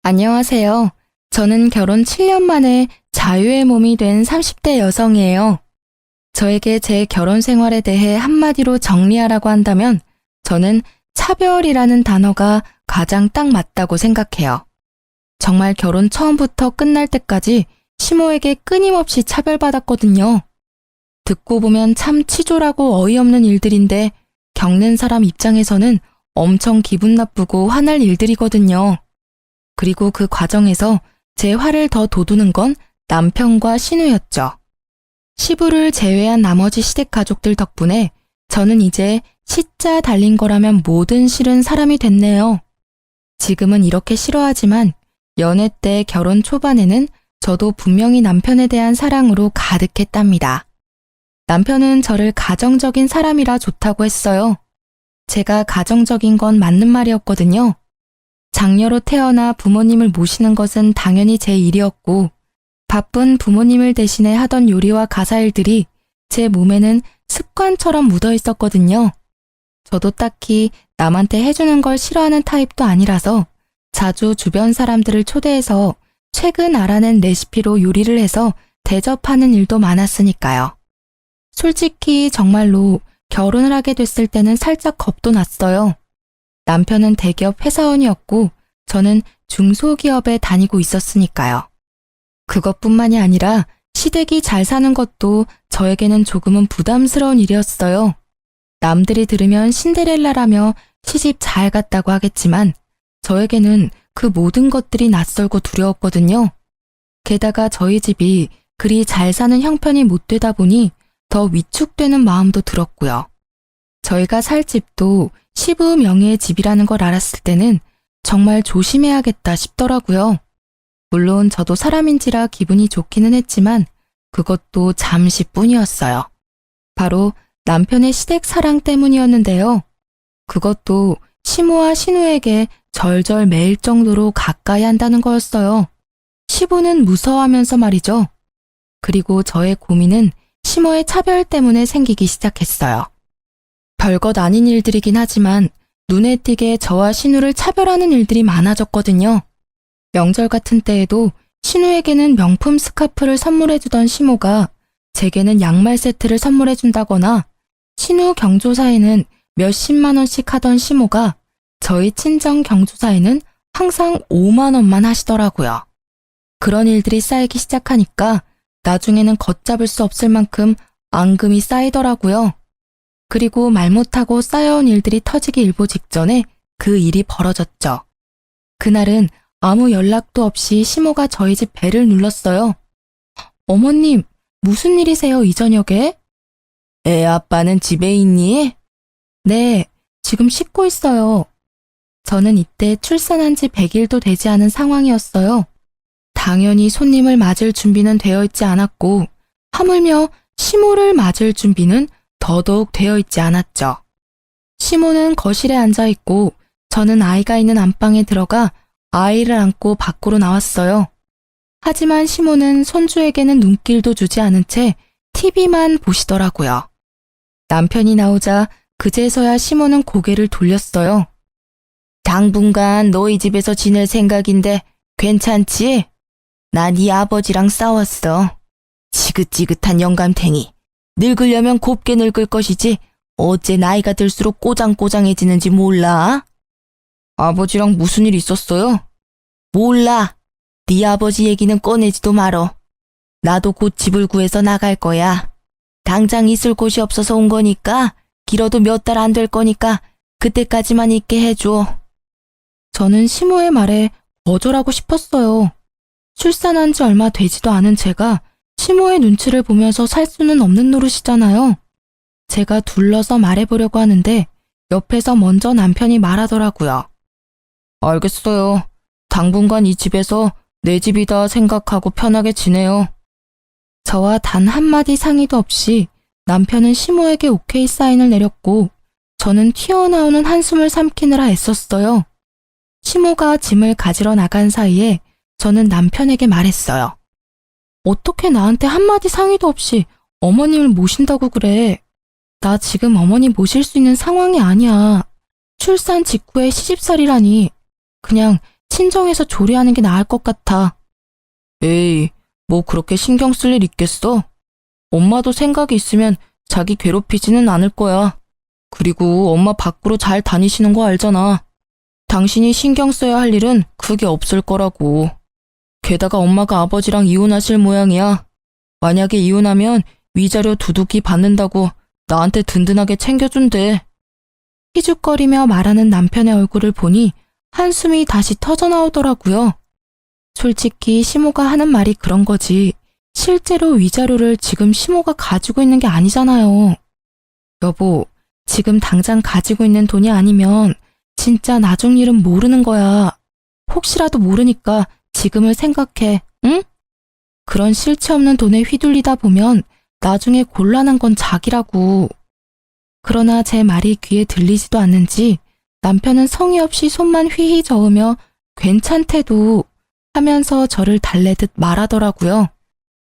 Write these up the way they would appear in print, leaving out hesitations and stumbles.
안녕하세요. 저는 결혼 7년 만에 자유의 몸이 된 30대 여성이에요. 저에게 제 결혼 생활에 대해 한마디로 정리하라고 한다면 저는 차별이라는 단어가 가장 딱 맞다고 생각해요. 정말 결혼 처음부터 끝날 때까지 시모에게 끊임없이 차별받았거든요. 듣고 보면 참 치졸하고 어이없는 일들인데 겪는 사람 입장에서는 엄청 기분 나쁘고 화날 일들이거든요. 그리고 그 과정에서 제 화를 더 돋우는 건 남편과 신우였죠. 시부를 제외한 나머지 시댁 가족들 덕분에 저는 이제 시자 달린 거라면 뭐든 싫은 사람이 됐네요. 지금은 이렇게 싫어하지만 연애 때 결혼 초반에는 저도 분명히 남편에 대한 사랑으로 가득했답니다. 남편은 저를 가정적인 사람이라 좋다고 했어요. 제가 가정적인 건 맞는 말이었거든요. 장녀로 태어나 부모님을 모시는 것은 당연히 제 일이었고 바쁜 부모님을 대신해 하던 요리와 가사일들이 제 몸에는 습관처럼 묻어 있었거든요. 저도 딱히 남한테 해주는 걸 싫어하는 타입도 아니라서 자주 주변 사람들을 초대해서 최근 알아낸 레시피로 요리를 해서 대접하는 일도 많았으니까요. 솔직히 정말로 결혼을 하게 됐을 때는 살짝 겁도 났어요. 남편은 대기업 회사원이었고 저는 중소기업에 다니고 있었으니까요. 그것뿐만이 아니라 시댁이 잘 사는 것도 저에게는 조금은 부담스러운 일이었어요. 남들이 들으면 신데렐라라며 시집 잘 갔다고 하겠지만 저에게는 그 모든 것들이 낯설고 두려웠거든요. 게다가 저희 집이 그리 잘 사는 형편이 못 되다 보니 더 위축되는 마음도 들었고요. 저희가 살 집도 시부 명의의 집이라는 걸 알았을 때는 정말 조심해야겠다 싶더라고요. 물론 저도 사람인지라 기분이 좋기는 했지만 그것도 잠시뿐이었어요. 바로 남편의 시댁 사랑 때문이었는데요. 그것도 시모와 신우에게 절절 매일 정도로 가까이 한다는 거였어요. 시부는 무서워하면서 말이죠. 그리고 저의 고민은 시모의 차별 때문에 생기기 시작했어요. 별것 아닌 일들이긴 하지만 눈에 띄게 저와 신우를 차별하는 일들이 많아졌거든요. 명절 같은 때에도 신우에게는 명품 스카프를 선물해주던 시모가 제게는 양말 세트를 선물해준다거나 신우 경조사에는 몇십만 원씩 하던 시모가 저희 친정 경조사에는 항상 5만 원만 하시더라고요. 그런 일들이 쌓이기 시작하니까 나중에는 걷잡을 수 없을 만큼 앙금이 쌓이더라고요. 그리고 말 못하고 쌓여온 일들이 터지기 일보 직전에 그 일이 벌어졌죠. 그날은 아무 연락도 없이 시모가 저희 집 벨을 눌렀어요. 어머님, 무슨 일이세요, 이 저녁에? 애 아빠는 집에 있니? 네, 지금 씻고 있어요. 저는 이때 출산한 지 100일도 되지 않은 상황이었어요. 당연히 손님을 맞을 준비는 되어 있지 않았고 하물며 시모를 맞을 준비는 더더욱 되어 있지 않았죠. 시모는 거실에 앉아 있고 저는 아이가 있는 안방에 들어가 아이를 안고 밖으로 나왔어요. 하지만 시모는 손주에게는 눈길도 주지 않은 채 TV만 보시더라고요. 남편이 나오자 그제서야 시모는 고개를 돌렸어요. 당분간 너희 집에서 지낼 생각인데 괜찮지? 나 네 아버지랑 싸웠어. 지긋지긋한 영감탱이. 늙으려면 곱게 늙을 것이지 어째 나이가 들수록 꼬장꼬장해지는지 몰라? 아버지랑 무슨 일 있었어요? 몰라. 네 아버지 얘기는 꺼내지도 말어. 나도 곧 집을 구해서 나갈 거야. 당장 있을 곳이 없어서 온 거니까 길어도 몇 달 안 될 거니까 그때까지만 있게 해줘. 저는 시모의 말에 거절하고 싶었어요. 출산한 지 얼마 되지도 않은 제가 시모의 눈치를 보면서 살 수는 없는 노릇이잖아요. 제가 둘러서 말해보려고 하는데 옆에서 먼저 남편이 말하더라고요. 알겠어요. 당분간 이 집에서 내 집이다 생각하고 편하게 지내요. 저와 단 한마디 상의도 없이 남편은 시모에게 오케이 사인을 내렸고 저는 튀어나오는 한숨을 삼키느라 애썼어요. 시모가 짐을 가지러 나간 사이에 저는 남편에게 말했어요. 어떻게 나한테 한마디 상의도 없이 어머님을 모신다고 그래. 나 지금 어머니 모실 수 있는 상황이 아니야. 출산 직후에 시집살이라니. 그냥 친정에서 조리하는 게 나을 것 같아. 에이, 뭐 그렇게 신경 쓸 일 있겠어? 엄마도 생각이 있으면 자기 괴롭히지는 않을 거야. 그리고 엄마 밖으로 잘 다니시는 거 알잖아. 당신이 신경 써야 할 일은 그게 없을 거라고. 게다가 엄마가 아버지랑 이혼하실 모양이야. 만약에 이혼하면 위자료 두둑이 받는다고 나한테 든든하게 챙겨준대. 희죽거리며 말하는 남편의 얼굴을 보니 한숨이 다시 터져나오더라고요. 솔직히 시모가 하는 말이 그런 거지. 실제로 위자료를 지금 시모가 가지고 있는 게 아니잖아요. 여보, 지금 당장 가지고 있는 돈이 아니면 진짜 나중 일은 모르는 거야. 혹시라도 모르니까 지금을 생각해, 응? 그런 실체 없는 돈에 휘둘리다 보면 나중에 곤란한 건 자기라고. 그러나 제 말이 귀에 들리지도 않는지 남편은 성의 없이 손만 휘휘 저으며 괜찮대도 하면서 저를 달래듯 말하더라고요.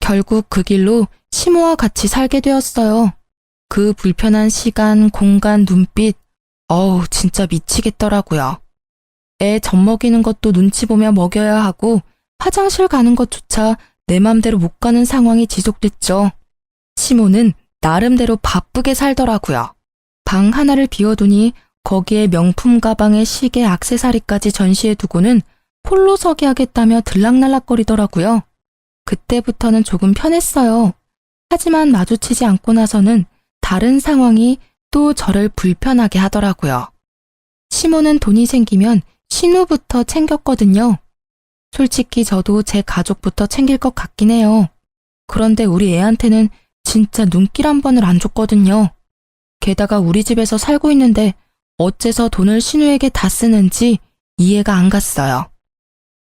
결국 그 길로 시모와 같이 살게 되었어요. 그 불편한 시간, 공간, 눈빛, 진짜 미치겠더라고요. 애 젖먹이는 것도 눈치 보며 먹여야 하고 화장실 가는 것조차 내 맘대로 못 가는 상황이 지속됐죠. 시모는 나름대로 바쁘게 살더라고요. 방 하나를 비워두니 거기에 명품 가방에 시계, 액세서리까지 전시해두고는 홀로 서게 하겠다며 들락날락거리더라고요. 그때부터는 조금 편했어요. 하지만 마주치지 않고 나서는 다른 상황이 또 저를 불편하게 하더라고요. 시모는 돈이 생기면 신우부터 챙겼거든요. 솔직히 저도 제 가족부터 챙길 것 같긴 해요. 그런데 우리 애한테는 진짜 눈길 한 번을 안 줬거든요. 게다가 우리 집에서 살고 있는데 어째서 돈을 신우에게 다 쓰는지 이해가 안 갔어요.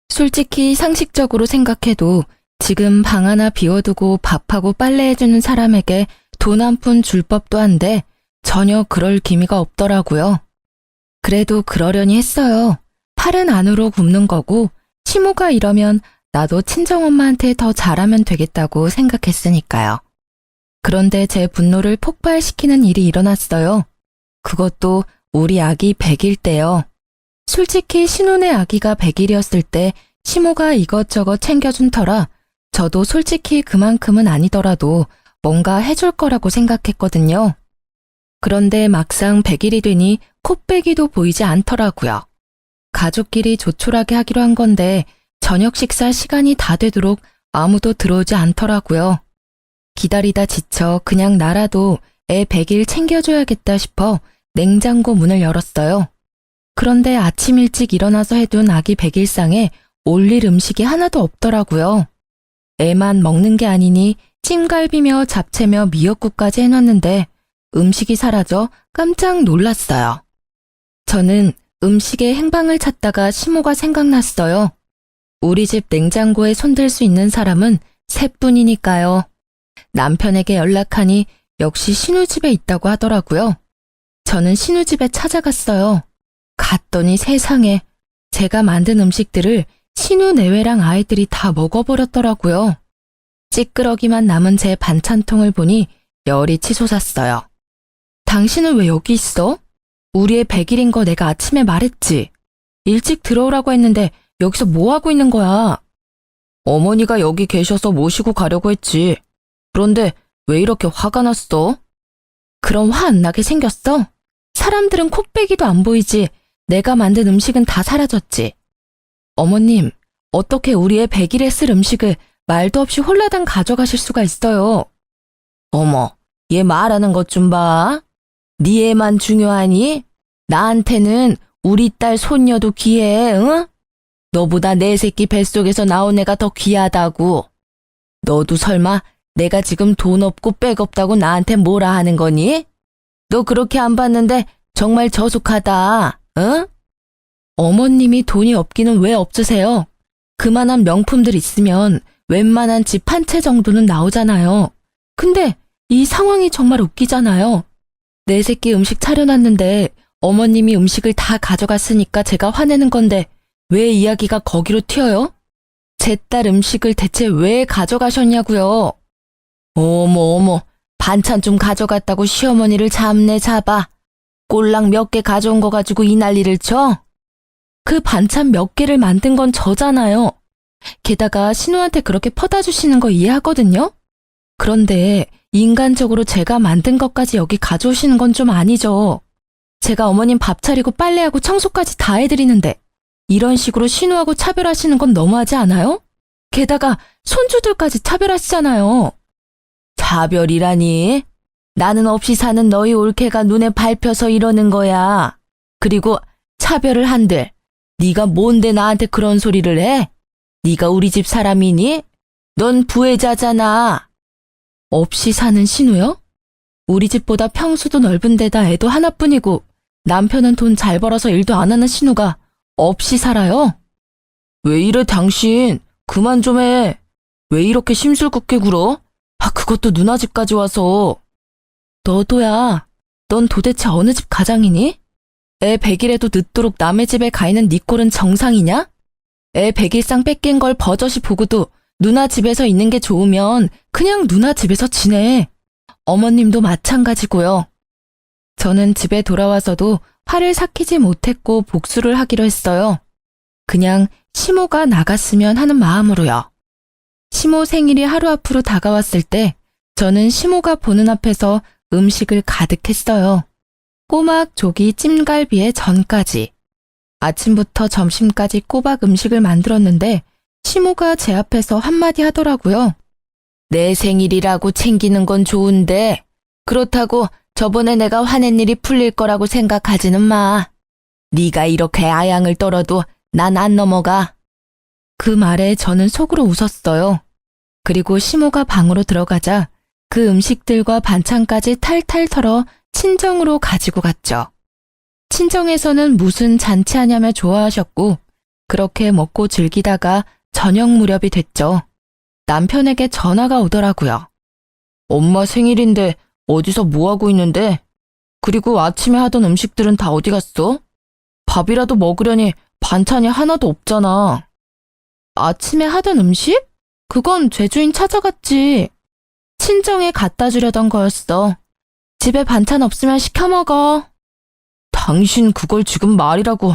솔직히 상식적으로 생각해도 지금 방 하나 비워두고 밥하고 빨래해주는 사람에게 돈 한 푼 줄 법도 한데 전혀 그럴 기미가 없더라고요. 그래도 그러려니 했어요. 팔은 안으로 굽는 거고 시모가 이러면 나도 친정엄마한테 더 잘하면 되겠다고 생각했으니까요. 그런데 제 분노를 폭발시키는 일이 일어났어요. 그것도 우리 아기 100일 때요. 솔직히 신혼의 아기가 100일이었을 때 시모가 이것저것 챙겨준 터라 저도 솔직히 그만큼은 아니더라도 뭔가 해줄 거라고 생각했거든요. 그런데 막상 100일이 되니 코빼기도 보이지 않더라고요. 가족끼리 조촐하게 하기로 한 건데 저녁 식사 시간이 다 되도록 아무도 들어오지 않더라고요. 기다리다 지쳐 그냥 나라도 애 100일 챙겨줘야겠다 싶어 냉장고 문을 열었어요. 그런데 아침 일찍 일어나서 해둔 아기 100일상에 올릴 음식이 하나도 없더라고요. 애만 먹는 게 아니니 찜갈비며 잡채며 미역국까지 해놨는데 음식이 사라져 깜짝 놀랐어요. 저는 음식의 행방을 찾다가 시모가 생각났어요. 우리 집 냉장고에 손댈 수 있는 사람은 셋뿐이니까요. 남편에게 연락하니 역시 신우집에 있다고 하더라고요. 저는 신우집에 찾아갔어요. 갔더니 세상에 제가 만든 음식들을 신우 내외랑 아이들이 다 먹어버렸더라고요. 찌끄러기만 남은 제 반찬통을 보니 열이 치솟았어요. 당신은 왜 여기 있어? 우리 애 100일인 거 내가 아침에 말했지. 일찍 들어오라고 했는데 여기서 뭐 하고 있는 거야? 어머니가 여기 계셔서 모시고 가려고 했지. 그런데 왜 이렇게 화가 났어? 그럼 화 안 나게 생겼어? 사람들은 코빼기도 안 보이지. 내가 만든 음식은 다 사라졌지. 어머님, 어떻게 우리 애 100일에 쓸 음식을 말도 없이 홀라당 가져가실 수가 있어요? 어머, 얘 말하는 것 좀 봐. 네 애만 중요하니? 나한테는 우리 딸 손녀도 귀해, 응? 너보다 내 새끼 뱃속에서 나온 애가 더 귀하다고. 너도 설마 내가 지금 돈 없고 백 없다고 나한테 뭐라 하는 거니? 너 그렇게 안 봤는데 정말 저속하다, 응? 어머님이 돈이 없기는 왜 없으세요? 그만한 명품들 있으면 웬만한 집 한 채 정도는 나오잖아요. 근데 이 상황이 정말 웃기잖아요. 내 새끼 음식 차려놨는데 어머님이 음식을 다 가져갔으니까 제가 화내는 건데 왜 이야기가 거기로 튀어요? 제 딸 음식을 대체 왜 가져가셨냐고요? 어머, 반찬 좀 가져갔다고 시어머니를 잡네 잡아. 꼴랑 몇 개 가져온 거 가지고 이 난리를 쳐? 그 반찬 몇 개를 만든 건 저잖아요. 게다가 신우한테 그렇게 퍼다 주시는 거 이해하거든요? 그런데 인간적으로 제가 만든 것까지 여기 가져오시는 건 좀 아니죠. 제가 어머님 밥 차리고 빨래하고 청소까지 다 해드리는데 이런 식으로 신우하고 차별하시는 건 너무하지 않아요? 게다가 손주들까지 차별하시잖아요. 차별이라니? 나는 없이 사는 너희 올케가 눈에 밟혀서 이러는 거야. 그리고 차별을 한들 네가 뭔데 나한테 그런 소리를 해? 네가 우리 집 사람이니? 넌 부혜자잖아. 없이 사는 신우요? 우리 집보다 평수도 넓은 데다 애도 하나뿐이고 남편은 돈 잘 벌어서 일도 안 하는 신우가 없이 살아요? 왜 이래 당신? 그만 좀 해. 왜 이렇게 심술궂게 굴어? 그것도 누나 집까지 와서. 너도야. 넌 도대체 어느 집 가장이니? 애 100일에도 늦도록 남의 집에 가 있는 네 꼴은 정상이냐? 애 100일상 뺏긴 걸 버젓이 보고도 누나 집에서 있는 게 좋으면 그냥 누나 집에서 지내. 어머님도 마찬가지고요. 저는 집에 돌아와서도 화를 삭히지 못했고 복수를 하기로 했어요. 그냥 시모가 나갔으면 하는 마음으로요. 시모 생일이 하루 앞으로 다가왔을 때 저는 시모가 보는 앞에서 음식을 가득 했어요. 꼬막, 조기, 찜갈비에 전까지. 아침부터 점심까지 꼬박 음식을 만들었는데 시모가 제 앞에서 한마디 하더라고요. 내 생일이라고 챙기는 건 좋은데 그렇다고 저번에 내가 화낸 일이 풀릴 거라고 생각하지는 마. 네가 이렇게 아양을 떨어도 난 안 넘어가. 그 말에 저는 속으로 웃었어요. 그리고 시모가 방으로 들어가자 그 음식들과 반찬까지 탈탈 털어 친정으로 가지고 갔죠. 친정에서는 무슨 잔치하냐며 좋아하셨고 그렇게 먹고 즐기다가 저녁 무렵이 됐죠. 남편에게 전화가 오더라고요. 엄마 생일인데 어디서 뭐하고 있는데? 그리고 아침에 하던 음식들은 다 어디 갔어? 밥이라도 먹으려니 반찬이 하나도 없잖아. 아침에 하던 음식? 그건 죄주인 찾아갔지. 친정에 갖다 주려던 거였어. 집에 반찬 없으면 시켜 먹어. 당신 그걸 지금 말이라고.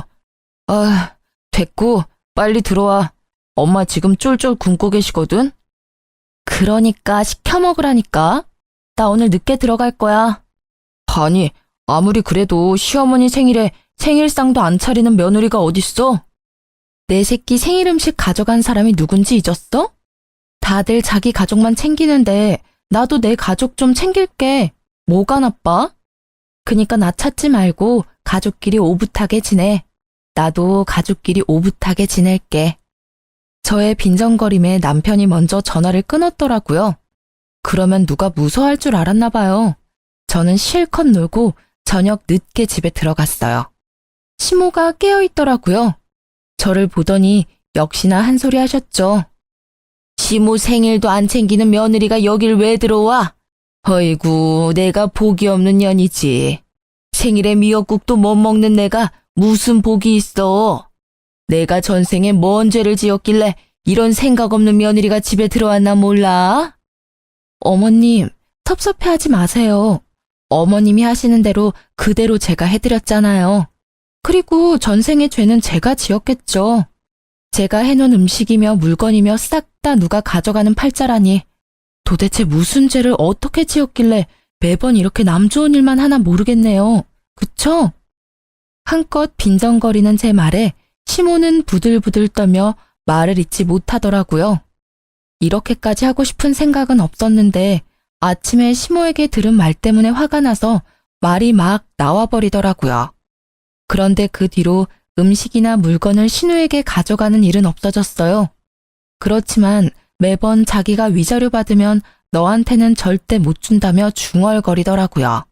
됐고 빨리 들어와. 엄마 지금 쫄쫄 굶고 계시거든. 그러니까 시켜 먹으라니까. 나 오늘 늦게 들어갈 거야. 아니, 아무리 그래도 시어머니 생일에 생일상도 안 차리는 며느리가 어딨어? 내 새끼 생일 음식 가져간 사람이 누군지 잊었어? 다들 자기 가족만 챙기는데 나도 내 가족 좀 챙길게. 뭐가 나빠? 그니까 나 찾지 말고 가족끼리 오붓하게 지내. 나도 가족끼리 오붓하게 지낼게. 저의 빈정거림에 남편이 먼저 전화를 끊었더라고요. 그러면 누가 무서워할 줄 알았나 봐요. 저는 실컷 놀고 저녁 늦게 집에 들어갔어요. 시모가 깨어있더라고요. 저를 보더니 역시나 한 소리 하셨죠. 시모 생일도 안 챙기는 며느리가 여길 왜 들어와? 어이구, 내가 복이 없는 년이지. 생일에 미역국도 못 먹는 내가 무슨 복이 있어. 내가 전생에 뭔 죄를 지었길래 이런 생각 없는 며느리가 집에 들어왔나 몰라? 어머님, 섭섭해하지 마세요. 어머님이 하시는 대로 그대로 제가 해드렸잖아요. 그리고 전생의 죄는 제가 지었겠죠. 제가 해놓은 음식이며 물건이며 싹 다 누가 가져가는 팔자라니. 도대체 무슨 죄를 어떻게 지었길래 매번 이렇게 남 좋은 일만 하나 모르겠네요. 그쵸? 한껏 빈정거리는 제 말에 시모는 부들부들 떨며 말을 잇지 못하더라고요. 이렇게까지 하고 싶은 생각은 없었는데 아침에 시모에게 들은 말 때문에 화가 나서 말이 막 나와버리더라고요. 그런데 그 뒤로 음식이나 물건을 신우에게 가져가는 일은 없어졌어요. 그렇지만 매번 자기가 위자료 받으면 너한테는 절대 못 준다며 중얼거리더라고요.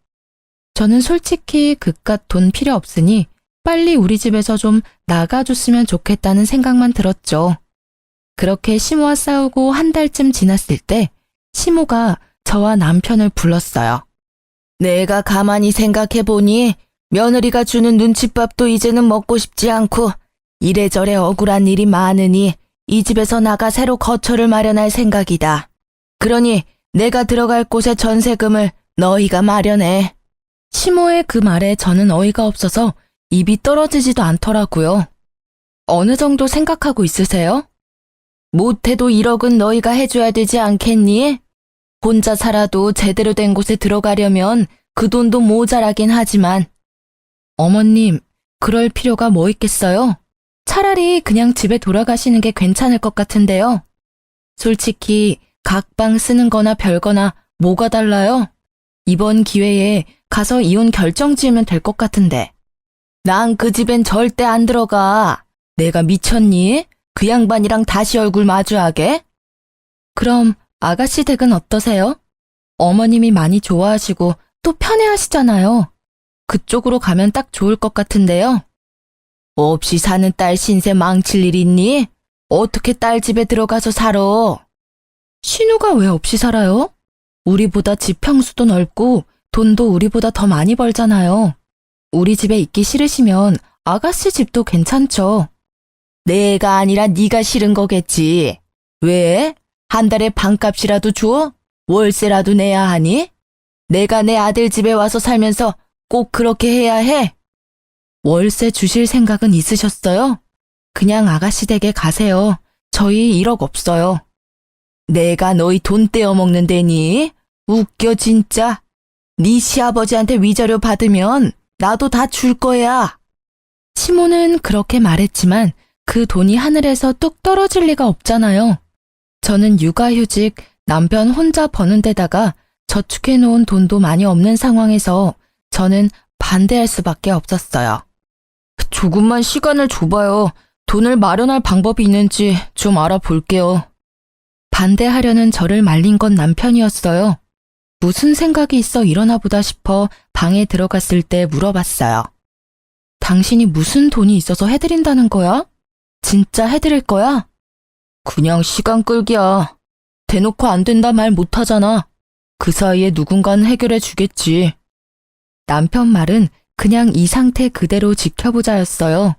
저는 솔직히 그깟 돈 필요 없으니 빨리 우리 집에서 좀 나가줬으면 좋겠다는 생각만 들었죠. 그렇게 시모와 싸우고 한 달쯤 지났을 때 시모가 저와 남편을 불렀어요. 내가 가만히 생각해보니 며느리가 주는 눈칫밥도 이제는 먹고 싶지 않고 이래저래 억울한 일이 많으니 이 집에서 나가 새로 거처를 마련할 생각이다. 그러니 내가 들어갈 곳의 전세금을 너희가 마련해. 시모의 그 말에 저는 어이가 없어서 입이 떨어지지도 않더라고요. 어느 정도 생각하고 있으세요? 못해도 1억은 너희가 해줘야 되지 않겠니? 혼자 살아도 제대로 된 곳에 들어가려면 그 돈도 모자라긴 하지만. 어머님, 그럴 필요가 뭐 있겠어요? 차라리 그냥 집에 돌아가시는 게 괜찮을 것 같은데요. 솔직히 각방 쓰는 거나 별거나 뭐가 달라요? 이번 기회에 가서 이혼 결정 지으면 될 것 같은데. 난 그 집엔 절대 안 들어가. 내가 미쳤니? 그 양반이랑 다시 얼굴 마주하게? 그럼 아가씨 댁은 어떠세요? 어머님이 많이 좋아하시고 또 편해하시잖아요. 그쪽으로 가면 딱 좋을 것 같은데요. 없이 사는 딸 신세 망칠 일 있니? 어떻게 딸 집에 들어가서 살아? 신우가 왜 없이 살아요? 우리보다 집 평수도 넓고 돈도 우리보다 더 많이 벌잖아요. 우리 집에 있기 싫으시면 아가씨 집도 괜찮죠. 내가 아니라 네가 싫은 거겠지. 왜? 한 달에 방값이라도 줘? 월세라도 내야 하니? 내가 내 아들 집에 와서 살면서 꼭 그렇게 해야 해? 월세 주실 생각은 있으셨어요? 그냥 아가씨 댁에 가세요. 저희 1억 없어요. 내가 너희 돈 떼어먹는 데니? 웃겨 진짜. 네 시아버지한테 위자료 받으면 나도 다 줄 거야. 시모는 그렇게 말했지만 그 돈이 하늘에서 뚝 떨어질 리가 없잖아요. 저는 육아휴직, 남편 혼자 버는 데다가 저축해놓은 돈도 많이 없는 상황에서 저는 반대할 수밖에 없었어요. 조금만 시간을 줘봐요. 돈을 마련할 방법이 있는지 좀 알아볼게요. 반대하려는 저를 말린 건 남편이었어요. 무슨 생각이 있어 이러나 보다 싶어 방에 들어갔을 때 물어봤어요. 당신이 무슨 돈이 있어서 해드린다는 거야? 진짜 해드릴 거야? 그냥 시간 끌기야. 대놓고 안 된다 말 못하잖아. 그 사이에 누군가는 해결해 주겠지. 남편 말은 그냥 이 상태 그대로 지켜보자였어요.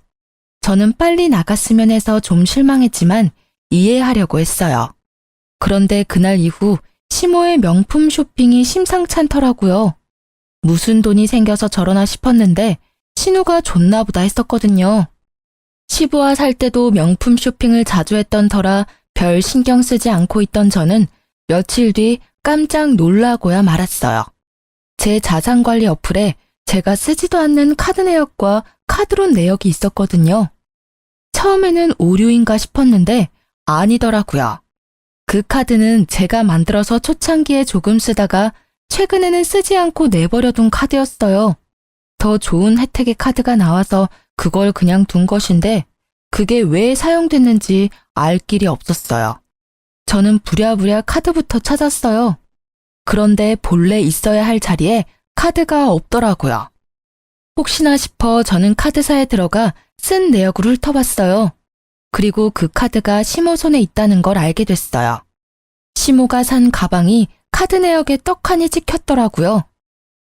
저는 빨리 나갔으면 해서 좀 실망했지만 이해하려고 했어요. 그런데 그날 이후 시모의 명품 쇼핑이 심상찮더라고요. 무슨 돈이 생겨서 저러나 싶었는데 신우가 좋나 보다 했었거든요. 시부와 살 때도 명품 쇼핑을 자주 했던 터라 별 신경 쓰지 않고 있던 저는 며칠 뒤 깜짝 놀라고야 말았어요. 제 자산관리 어플에 제가 쓰지도 않는 카드 내역과 카드론 내역이 있었거든요. 처음에는 오류인가 싶었는데 아니더라고요. 그 카드는 제가 만들어서 초창기에 조금 쓰다가 최근에는 쓰지 않고 내버려둔 카드였어요. 더 좋은 혜택의 카드가 나와서 그걸 그냥 둔 것인데 그게 왜 사용됐는지 알 길이 없었어요. 저는 부랴부랴 카드부터 찾았어요. 그런데 본래 있어야 할 자리에 카드가 없더라고요. 혹시나 싶어 저는 카드사에 들어가 쓴 내역을 훑어봤어요. 그리고 그 카드가 시모 손에 있다는 걸 알게 됐어요. 시모가 산 가방이 카드 내역에 떡하니 찍혔더라고요.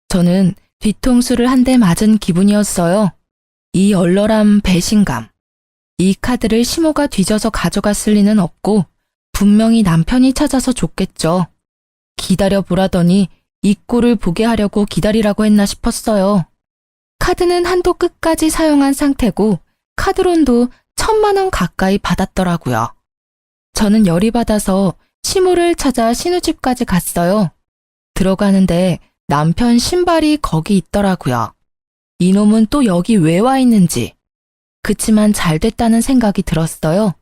저는 뒤통수를 한 대 맞은 기분이었어요. 이 얼얼한 배신감. 이 카드를 시모가 뒤져서 가져갔을 리는 없고 분명히 남편이 찾아서 줬겠죠. 기다려보라더니 이 꼴을 보게 하려고 기다리라고 했나 싶었어요. 카드는 한도 끝까지 사용한 상태고 카드론도 1,000만 원 가까이 받았더라고요. 저는 열이 받아서 시모를 찾아 신우집까지 갔어요. 들어가는데 남편 신발이 거기 있더라고요. 이놈은 또 여기 왜 와 있는지. 그치만 잘 됐다는 생각이 들었어요.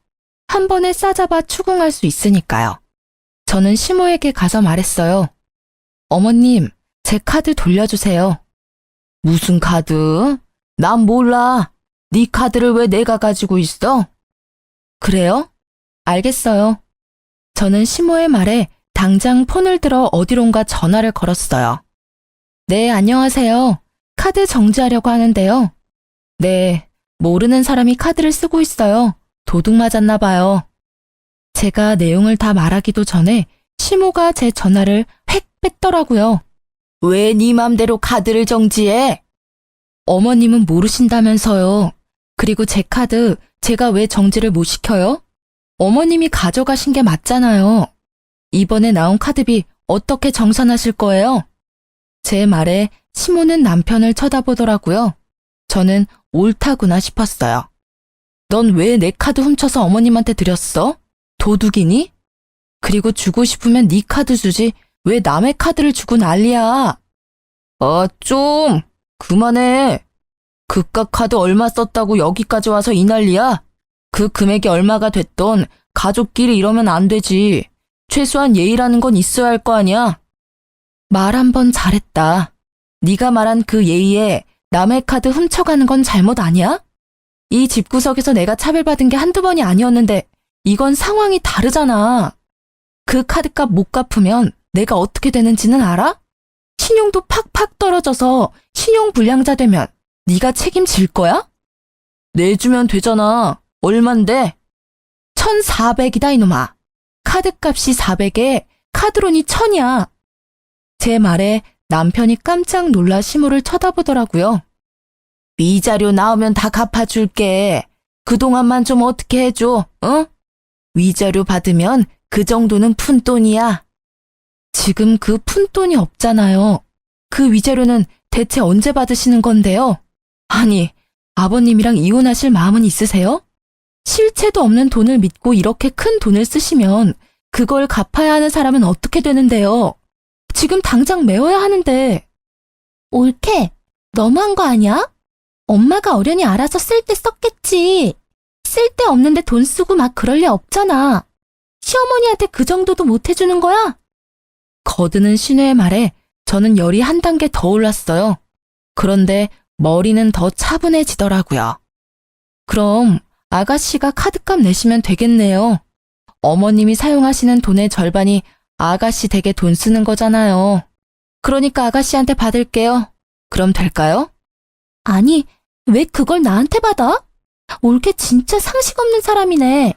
한 번에 싸잡아 추궁할 수 있으니까요. 저는 시모에게 가서 말했어요. 어머님, 제 카드 돌려주세요. 무슨 카드? 난 몰라. 네 카드를 왜 내가 가지고 있어? 그래요? 알겠어요. 저는 시모의 말에 당장 폰을 들어 어디론가 전화를 걸었어요. 네, 안녕하세요. 카드 정지하려고 하는데요. 네, 모르는 사람이 카드를 쓰고 있어요. 도둑 맞았나 봐요. 제가 내용을 다 말하기도 전에 시모가 제 전화를 획 뺐더라고요. 왜 네 맘대로 카드를 정지해? 어머님은 모르신다면서요. 그리고 제 카드 제가 왜 정지를 못 시켜요? 어머님이 가져가신 게 맞잖아요. 이번에 나온 카드비 어떻게 정산하실 거예요? 제 말에 시모는 남편을 쳐다보더라고요. 저는 옳다구나 싶었어요. 넌 왜 내 카드 훔쳐서 어머님한테 드렸어? 도둑이니? 그리고 주고 싶으면 네 카드 주지 왜 남의 카드를 주고 난리야? 좀 그만해. 그깟 카드 얼마 썼다고 여기까지 와서 이 난리야? 그 금액이 얼마가 됐던 가족끼리 이러면 안 되지. 최소한 예의라는 건 있어야 할 거 아니야? 말 한 번 잘했다. 네가 말한 그 예의에 남의 카드 훔쳐가는 건 잘못 아니야? 이 집구석에서 내가 차별받은 게 한두 번이 아니었는데 이건 상황이 다르잖아. 그 카드값 못 갚으면 내가 어떻게 되는지는 알아? 신용도 팍팍 떨어져서 신용불량자 되면 네가 책임질 거야? 내주면 되잖아. 얼만데? 1,400이다 이놈아. 카드값이 400에 카드론이 1,000이야. 제 말에 남편이 깜짝 놀라 시모를 쳐다보더라고요. 위자료 나오면 다 갚아줄게. 그동안만 좀 어떻게 해줘, 어? 위자료 받으면 그 정도는 푼돈이야. 지금 그 푼돈이 없잖아요. 그 위자료는 대체 언제 받으시는 건데요? 아니, 아버님이랑 이혼하실 마음은 있으세요? 실체도 없는 돈을 믿고 이렇게 큰 돈을 쓰시면 그걸 갚아야 하는 사람은 어떻게 되는데요? 지금 당장 메워야 하는데. 옳게, 너무한 거 아니야? 엄마가 어련히 알아서 쓸 때 썼겠지. 쓸 데 없는데 돈 쓰고 막 그럴 리 없잖아. 시어머니한테 그 정도도 못 해주는 거야? 거드는 시누의 말에 저는 열이 한 단계 더 올랐어요. 그런데 머리는 더 차분해지더라고요. 그럼 아가씨가 카드값 내시면 되겠네요. 어머님이 사용하시는 돈의 절반이 아가씨 댁에 돈 쓰는 거잖아요. 그러니까 아가씨한테 받을게요. 그럼 될까요? 아니, 왜 그걸 나한테 받아? 올케 진짜 상식 없는 사람이네.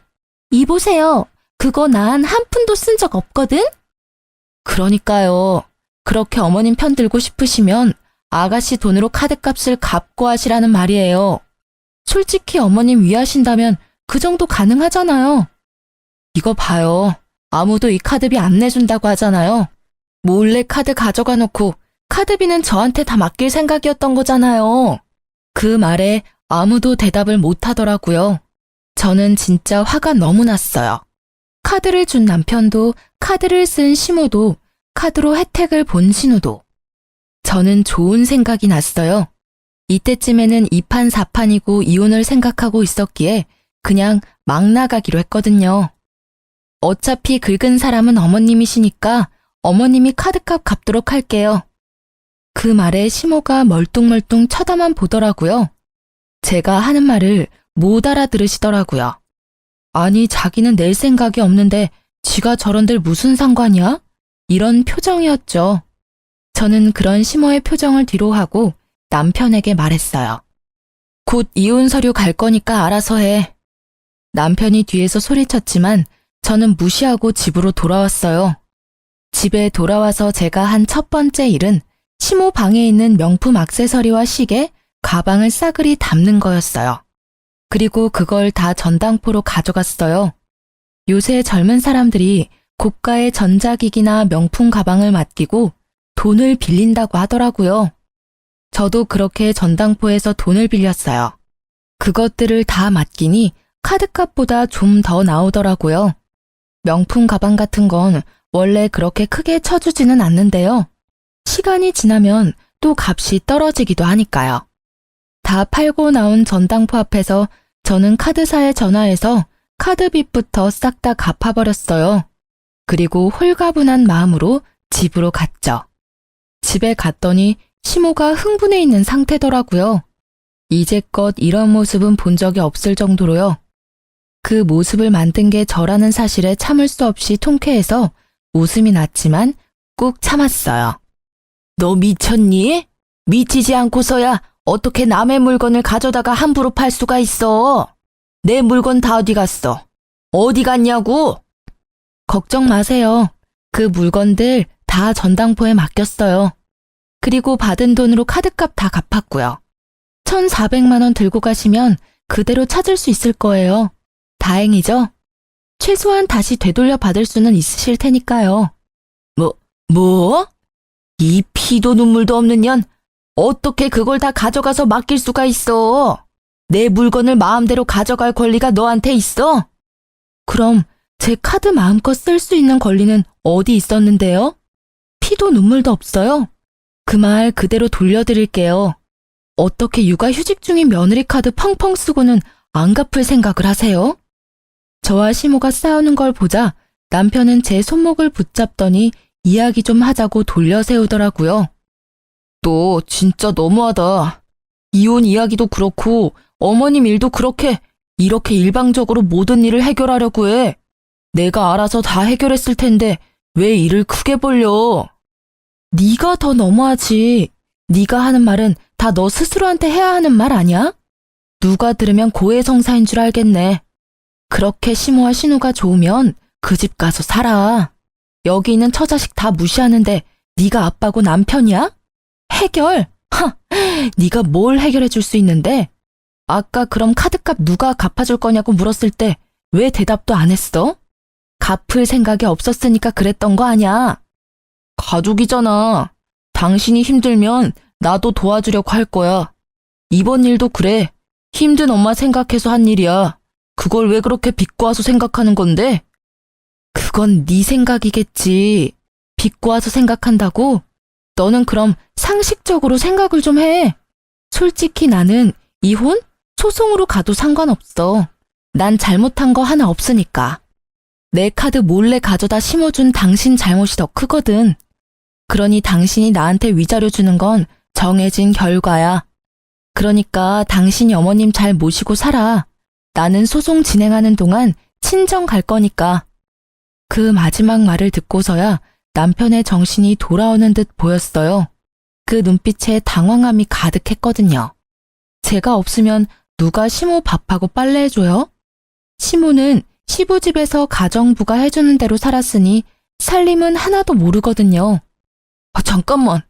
이 보세요. 그거 난 한 푼도 쓴 적 없거든? 그러니까요. 그렇게 어머님 편 들고 싶으시면 아가씨 돈으로 카드값을 갚고 하시라는 말이에요. 솔직히 어머님 위하신다면 그 정도 가능하잖아요. 이거 봐요. 아무도 이 카드비 안 내준다고 하잖아요. 몰래 카드 가져가 놓고 카드비는 저한테 다 맡길 생각이었던 거잖아요. 그 말에 아무도 대답을 못 하더라고요. 저는 진짜 화가 너무 났어요. 카드를 준 남편도, 카드를 쓴 시모도, 카드로 혜택을 본 신우도. 저는 좋은 생각이 났어요. 이때쯤에는 2판 4판이고 이혼을 생각하고 있었기에 그냥 막 나가기로 했거든요. 어차피 긁은 사람은 어머님이시니까 어머님이 카드값 갚도록 할게요. 그 말에 시모가 멀뚱멀뚱 쳐다만 보더라고요. 제가 하는 말을 못 알아들으시더라고요. 아니, 자기는 낼 생각이 없는데 지가 저런들 무슨 상관이야? 이런 표정이었죠. 저는 그런 시모의 표정을 뒤로하고 남편에게 말했어요. 곧 이혼 서류 갈 거니까 알아서 해. 남편이 뒤에서 소리쳤지만 저는 무시하고 집으로 돌아왔어요. 집에 돌아와서 제가 한 첫 번째 일은 시모 방에 있는 명품 액세서리와 시계, 가방을 싸그리 담는 거였어요. 그리고 그걸 다 전당포로 가져갔어요. 요새 젊은 사람들이 고가의 전자기기나 명품 가방을 맡기고 돈을 빌린다고 하더라고요. 저도 그렇게 전당포에서 돈을 빌렸어요. 그것들을 다 맡기니 카드값보다 좀 더 나오더라고요. 명품 가방 같은 건 원래 그렇게 크게 쳐주지는 않는데요. 시간이 지나면 또 값이 떨어지기도 하니까요. 다 팔고 나온 전당포 앞에서 저는 카드사에 전화해서 카드빚부터 싹 다 갚아버렸어요. 그리고 홀가분한 마음으로 집으로 갔죠. 집에 갔더니 시모가 흥분해 있는 상태더라고요. 이제껏 이런 모습은 본 적이 없을 정도로요. 그 모습을 만든 게 저라는 사실에 참을 수 없이 통쾌해서 웃음이 났지만 꾹 참았어요. 너 미쳤니? 미치지 않고서야 어떻게 남의 물건을 가져다가 함부로 팔 수가 있어? 내 물건 다 어디 갔어? 어디 갔냐고? 걱정 마세요. 그 물건들 다 전당포에 맡겼어요. 그리고 받은 돈으로 카드값 다 갚았고요. 1,400만 원 들고 가시면 그대로 찾을 수 있을 거예요. 다행이죠? 최소한 다시 되돌려 받을 수는 있으실 테니까요. 뭐? 이 피도 눈물도 없는 년, 어떻게 그걸 다 가져가서 맡길 수가 있어? 내 물건을 마음대로 가져갈 권리가 너한테 있어? 그럼 제 카드 마음껏 쓸 수 있는 권리는 어디 있었는데요? 피도 눈물도 없어요. 그 말 그대로 돌려드릴게요. 어떻게 육아휴직 중인 며느리 카드 펑펑 쓰고는 안 갚을 생각을 하세요? 저와 시모가 싸우는 걸 보자 남편은 제 손목을 붙잡더니 이야기 좀 하자고 돌려 세우더라고요. 너 진짜 너무하다. 이혼 이야기도 그렇고 어머님 일도 이렇게 일방적으로 모든 일을 해결하려고 해. 내가 알아서 다 해결했을 텐데 왜 일을 크게 벌려? 네가 더 너무하지. 네가 하는 말은 다 너 스스로한테 해야 하는 말 아니야? 누가 들으면 고해성사인 줄 알겠네. 그렇게 시모와 신우가 좋으면 그 집 가서 살아. 여기 있는 처자식 다 무시하는데 네가 아빠고 남편이야? 해결? 네가 뭘 해결해 줄 수 있는데? 아까 그럼 카드값 누가 갚아줄 거냐고 물었을 때 왜 대답도 안 했어? 갚을 생각이 없었으니까 그랬던 거 아냐? 가족이잖아. 당신이 힘들면 나도 도와주려고 할 거야. 이번 일도 그래. 힘든 엄마 생각해서 한 일이야. 그걸 왜 그렇게 비꼬아서 생각하는 건데? 그건 네 생각이겠지. 비꼬아서 생각한다고? 너는 그럼 상식적으로 생각을 좀 해. 솔직히 나는 이혼? 소송으로 가도 상관없어. 난 잘못한 거 하나 없으니까. 내 카드 몰래 가져다 심어준 당신 잘못이 더 크거든. 그러니 당신이 나한테 위자료 주는 건 정해진 결과야. 그러니까 당신이 어머님 잘 모시고 살아. 나는 소송 진행하는 동안 친정 갈 거니까. 그 마지막 말을 듣고서야 남편의 정신이 돌아오는 듯 보였어요. 그 눈빛에 당황함이 가득했거든요. 제가 없으면 누가 시모 밥하고 빨래해줘요? 시모는 시부집에서 가정부가 해주는 대로 살았으니 살림은 하나도 모르거든요. 잠깐만.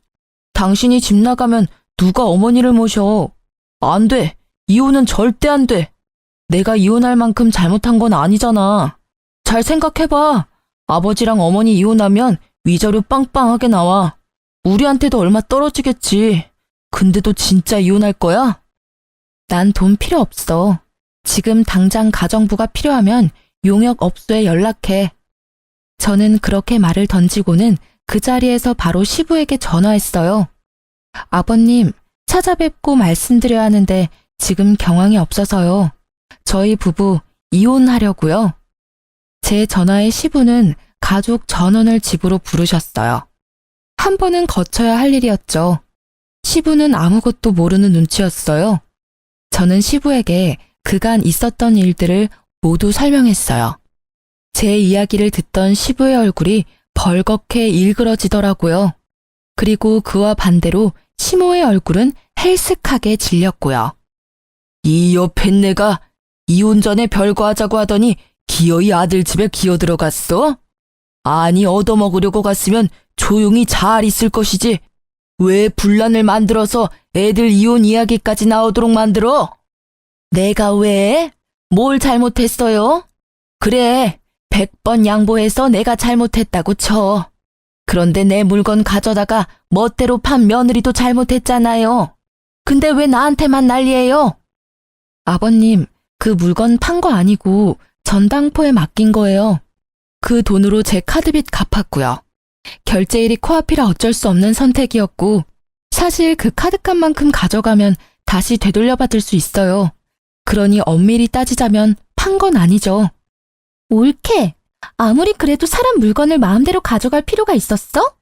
당신이 집 나가면 누가 어머니를 모셔? 안 돼. 이혼은 절대 안 돼. 내가 이혼할 만큼 잘못한 건 아니잖아. 잘 생각해봐. 아버지랑 어머니 이혼하면 위자료 빵빵하게 나와. 우리한테도 얼마 떨어지겠지. 근데도 진짜 이혼할 거야? 난 돈 필요 없어. 지금 당장 가정부가 필요하면 용역업소에 연락해. 저는 그렇게 말을 던지고는 그 자리에서 바로 시부에게 전화했어요. 아버님, 찾아뵙고 말씀드려야 하는데 지금 경황이 없어서요. 저희 부부 이혼하려고요. 제 전화에 시부는 가족 전원을 집으로 부르셨어요. 한 번은 거쳐야 할 일이었죠. 시부는 아무것도 모르는 눈치였어요. 저는 시부에게 그간 있었던 일들을 모두 설명했어요. 제 이야기를 듣던 시부의 얼굴이 벌겋게 일그러지더라고요. 그리고 그와 반대로 시모의 얼굴은 헬쓱하게 질렸고요. 이 여팬네가 이혼 전에 별거 하자고 하더니 기어이 아들 집에 기어 들어갔어? 아니 얻어먹으려고 갔으면 조용히 잘 있을 것이지. 왜 분란을 만들어서 애들 이혼 이야기까지 나오도록 만들어? 내가 왜? 뭘 잘못했어요? 그래, 100번 양보해서 내가 잘못했다고 쳐. 그런데 내 물건 가져다가 멋대로 판 며느리도 잘못했잖아요. 근데 왜 나한테만 난리예요? 아버님, 그 물건 판 거 아니고 전당포에 맡긴 거예요. 그 돈으로 제 카드빚 갚았고요. 결제일이 코앞이라 어쩔 수 없는 선택이었고 사실 그 카드값만큼 가져가면 다시 되돌려받을 수 있어요. 그러니 엄밀히 따지자면 판 건 아니죠. 옳게. 아무리 그래도 사람 물건을 마음대로 가져갈 필요가 있었어?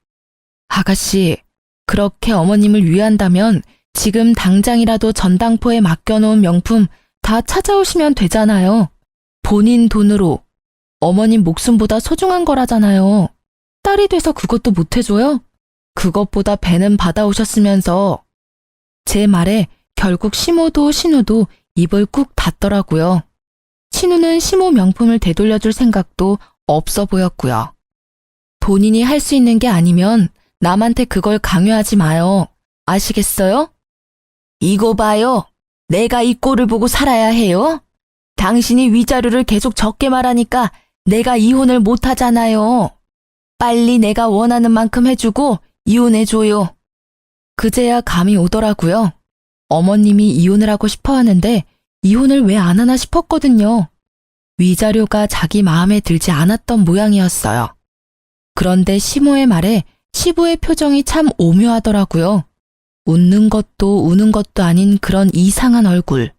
아가씨, 그렇게 어머님을 위한다면 지금 당장이라도 전당포에 맡겨놓은 명품 다 찾아오시면 되잖아요. 본인 돈으로. 어머님 목숨보다 소중한 거라잖아요. 딸이 돼서 그것도 못 해줘요? 그것보다 배는 받아오셨으면서. 제 말에 결국 시모도 신우도 입을 꾹 닫더라고요. 신우는 시모 명품을 되돌려줄 생각도 없어 보였고요. 본인이 할 수 있는 게 아니면 남한테 그걸 강요하지 마요. 아시겠어요? 이거 봐요. 내가 이 꼴을 보고 살아야 해요? 당신이 위자료를 계속 적게 말하니까 내가 이혼을 못 하잖아요. 빨리 내가 원하는 만큼 해주고 이혼해줘요. 그제야 감이 오더라고요. 어머님이 이혼을 하고 싶어 하는데 이혼을 왜 안 하나 싶었거든요. 위자료가 자기 마음에 들지 않았던 모양이었어요. 그런데 시모의 말에 시부의 표정이 참 오묘하더라고요. 웃는 것도 우는 것도 아닌 그런 이상한 얼굴.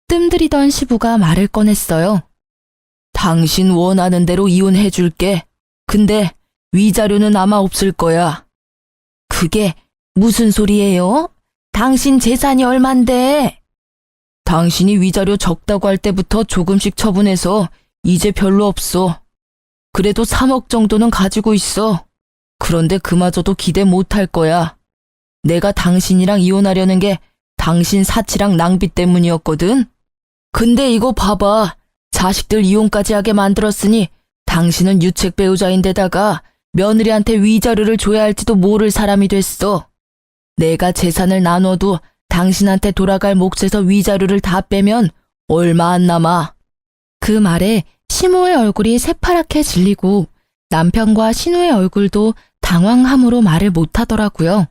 뜸들이던 시부가 말을 꺼냈어요. 당신 원하는 대로 이혼해줄게. 근데 위자료는 아마 없을 거야. 그게 무슨 소리예요? 당신 재산이 얼만데? 당신이 위자료 적다고 할 때부터 조금씩 처분해서 이제 별로 없어. 그래도 3억 정도는 가지고 있어. 그런데 그마저도 기대 못할 거야. 내가 당신이랑 이혼하려는 게 당신 사치랑 낭비 때문이었거든. 근데 이거 봐봐. 자식들 이혼까지 하게 만들었으니 당신은 유책 배우자인데다가 며느리한테 위자료를 줘야 할지도 모를 사람이 됐어. 내가 재산을 나눠도 당신한테 돌아갈 몫에서 위자료를 다 빼면 얼마 안 남아. 그 말에 시모의 얼굴이 새파랗게 질리고 남편과 신우의 얼굴도 당황함으로 말을 못하더라고요.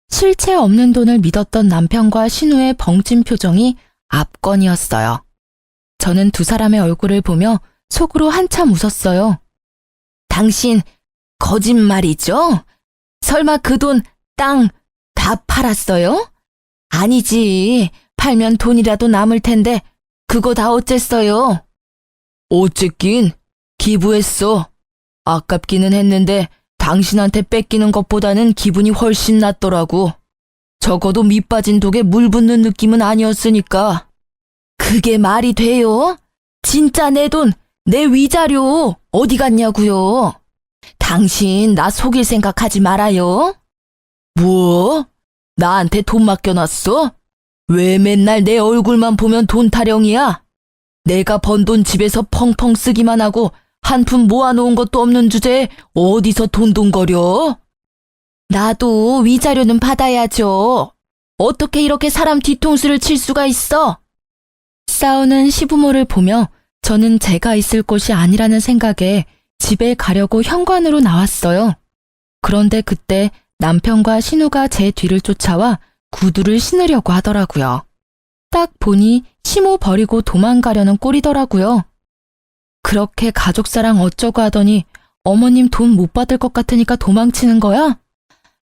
실체 없는 돈을 믿었던 남편과 신우의 벙찐 표정이 압권이었어요. 저는 두 사람의 얼굴을 보며 속으로 한참 웃었어요. 당신 거짓말이죠? 설마 그 돈, 땅 다 팔았어요? 아니지. 팔면 돈이라도 남을 텐데 그거 다 어쨌어요? 어쨌긴 기부했어. 아깝기는 했는데 당신한테 뺏기는 것보다는 기분이 훨씬 낫더라고. 적어도 밑 빠진 독에 물 붓는 느낌은 아니었으니까. 그게 말이 돼요? 진짜 내 돈, 내 위자료 어디 갔냐고요? 당신 나 속일 생각하지 말아요. 뭐? 나한테 돈 맡겨놨어? 왜 맨날 내 얼굴만 보면 돈 타령이야? 내가 번 돈 집에서 펑펑 쓰기만 하고 한 푼 모아놓은 것도 없는 주제에 어디서 돈돈거려? 나도 위자료는 받아야죠. 어떻게 이렇게 사람 뒤통수를 칠 수가 있어? 싸우는 시부모를 보며 저는 제가 있을 곳이 아니라는 생각에 집에 가려고 현관으로 나왔어요. 그런데 그때 남편과 신우가 제 뒤를 쫓아와 구두를 신으려고 하더라고요. 딱 보니 시모 버리고 도망가려는 꼴이더라고요. 그렇게 가족사랑 어쩌고 하더니 어머님 돈 못 받을 것 같으니까 도망치는 거야?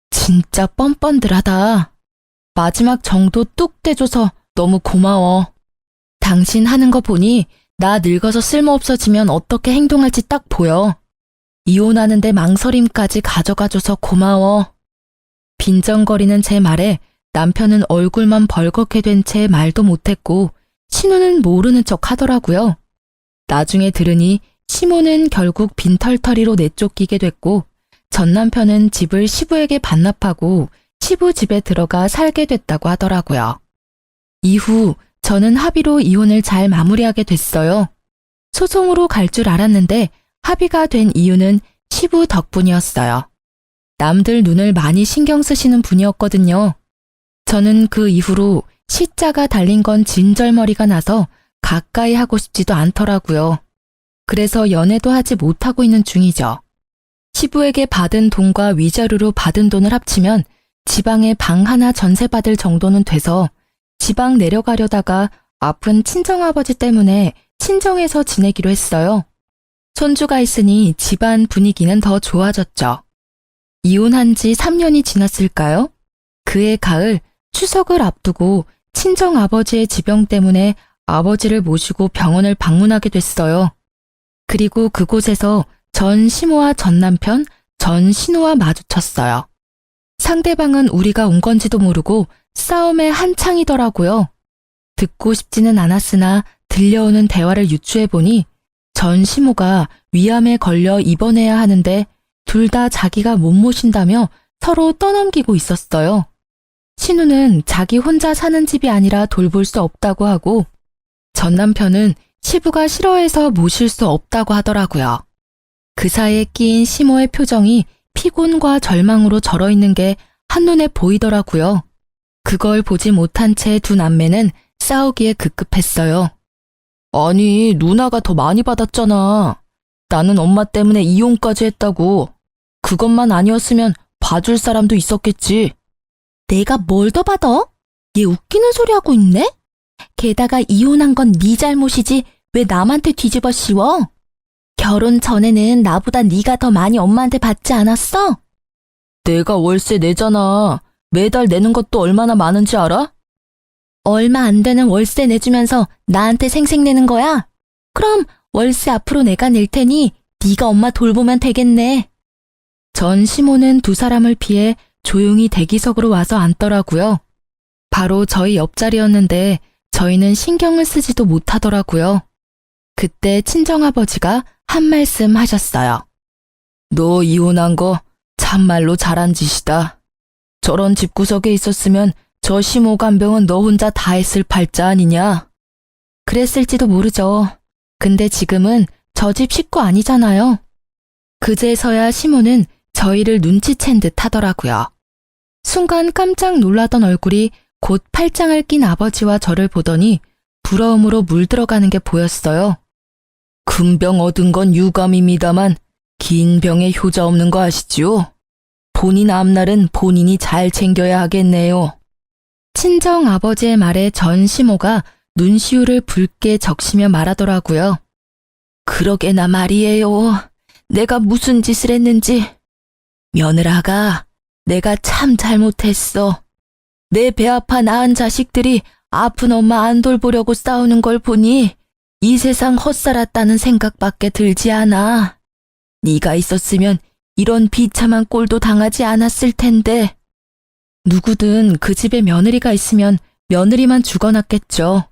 진짜 뻔뻔들하다. 마지막 정도 뚝 떼줘서 너무 고마워. 당신 하는 거 보니 나 늙어서 쓸모없어지면 어떻게 행동할지 딱 보여. 이혼하는데 망설임까지 가져가줘서 고마워. 빈정거리는 제 말에 남편은 얼굴만 벌겋게 된 채 말도 못했고 신우는 모르는 척 하더라고요. 나중에 들으니 시모는 결국 빈털터리로 내쫓기게 됐고 전 남편은 집을 시부에게 반납하고 시부 집에 들어가 살게 됐다고 하더라고요. 이후 저는 합의로 이혼을 잘 마무리하게 됐어요. 소송으로 갈 줄 알았는데 합의가 된 이유는 시부 덕분이었어요. 남들 눈을 많이 신경 쓰시는 분이었거든요. 저는 그 이후로 시자가 달린 건 진절머리가 나서 가까이 하고 싶지도 않더라고요. 그래서 연애도 하지 못하고 있는 중이죠. 시부에게 받은 돈과 위자료로 받은 돈을 합치면 지방에 방 하나 전세받을 정도는 돼서 지방 내려가려다가 아픈 친정아버지 때문에 친정에서 지내기로 했어요. 손주가 있으니 집안 분위기는 더 좋아졌죠. 이혼한 지 3년이 지났을까요? 그해 가을 추석을 앞두고 친정아버지의 지병 때문에 아버지를 모시고 병원을 방문하게 됐어요. 그리고 그곳에서 전 시모와 전 남편, 전 신우와 마주쳤어요. 상대방은 우리가 온 건지도 모르고 싸움에 한창이더라고요. 듣고 싶지는 않았으나 들려오는 대화를 유추해보니 전 시모가 위암에 걸려 입원해야 하는데 둘 다 자기가 못 모신다며 서로 떠넘기고 있었어요. 신우는 자기 혼자 사는 집이 아니라 돌볼 수 없다고 하고 전 남편은 시부가 싫어해서 모실 수 없다고 하더라고요. 그 사이에 끼인 시모의 표정이 피곤과 절망으로 절어있는 게 한눈에 보이더라고요. 그걸 보지 못한 채 두 남매는 싸우기에 급급했어요. 아니, 누나가 더 많이 받았잖아. 나는 엄마 때문에 이혼까지 했다고. 그것만 아니었으면 봐줄 사람도 있었겠지. 내가 뭘 더 받아? 얘 웃기는 소리 하고 있네? 게다가 이혼한 건 네 잘못이지 왜 남한테 뒤집어 씌워? 결혼 전에는 나보다 네가 더 많이 엄마한테 받지 않았어? 내가 월세 내잖아. 매달 내는 것도 얼마나 많은지 알아? 얼마 안 되는 월세 내주면서 나한테 생색내는 거야? 그럼 월세 앞으로 내가 낼 테니 네가 엄마 돌보면 되겠네. 전 시모는 두 사람을 피해 조용히 대기석으로 와서 앉더라고요. 바로 저희 옆자리였는데 저희는 신경을 쓰지도 못하더라고요. 그때 친정아버지가 한 말씀 하셨어요. 너 이혼한 거 참말로 잘한 짓이다. 저런 집구석에 있었으면 저 시모 간병은 너 혼자 다 했을 팔자 아니냐? 그랬을지도 모르죠. 근데 지금은 저 집 식구 아니잖아요. 그제서야 시모는 저희를 눈치챈 듯 하더라고요. 순간 깜짝 놀라던 얼굴이 곧 팔짱을 낀 아버지와 저를 보더니 부러움으로 물들어가는 게 보였어요. 큰 병 얻은 건 유감입니다만 긴 병에 효자 없는 거 아시지요? 본인 앞날은 본인이 잘 챙겨야 하겠네요. 친정 아버지의 말에 전 시모가 눈시울을 붉게 적시며 말하더라고요. 그러게나 말이에요. 내가 무슨 짓을 했는지. 며느라가 내가 참 잘못했어. 내 배 아파 낳은 자식들이 아픈 엄마 안 돌보려고 싸우는 걸 보니 이 세상 헛살았다는 생각밖에 들지 않아. 네가 있었으면 이런 비참한 꼴도 당하지 않았을 텐데. 누구든 그 집에 며느리가 있으면 며느리만 죽어났겠죠.